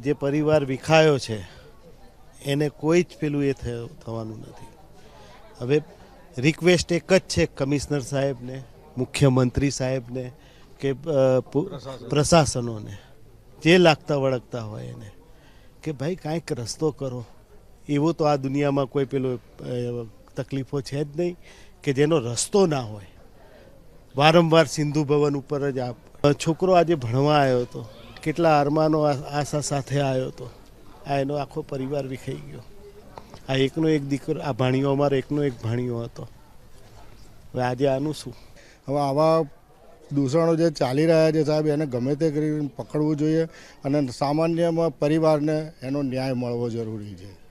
જે પરિવાર વિખાયો છે એને કોઈ જ પેલું એ થવાનું નથી. હવે રિક્વેસ્ટ એક જ છે કમિશનર સાહેબને, મુખ્યમંત્રી સાહેબને કે પ્રશાસનોને, જે લાગતા વળગતા હોય એને, કે ભાઈ કાંઈક રસ્તો કરો. એવો તો આ દુનિયામાં કોઈ પેલો તકલીફો છે જ નહીં કે જેનો રસ્તો ના હોય. વારંવાર સિંધુ ભવન ઉપર જ છોકરો આજે ભણવા આવ્યો હતો, કેટલા અરમાનો આશા સાથે આવ્યો હતો, આ એનો આખો પરિવાર વિખાઈ ગયો. આ એકનો એક દીકરો, આ ભાણીઓ અમારો એકનો એક ભાણીઓ હતો. હવે આજે આનું શું? હવે આવા દૂષણો જે ચાલી રહ્યા છે સાહેબ, એને ગમે તે કરીને પકડવું જોઈએ અને સામાન્ય પરિવારને એનો ન્યાય મળવો જરૂરી છે.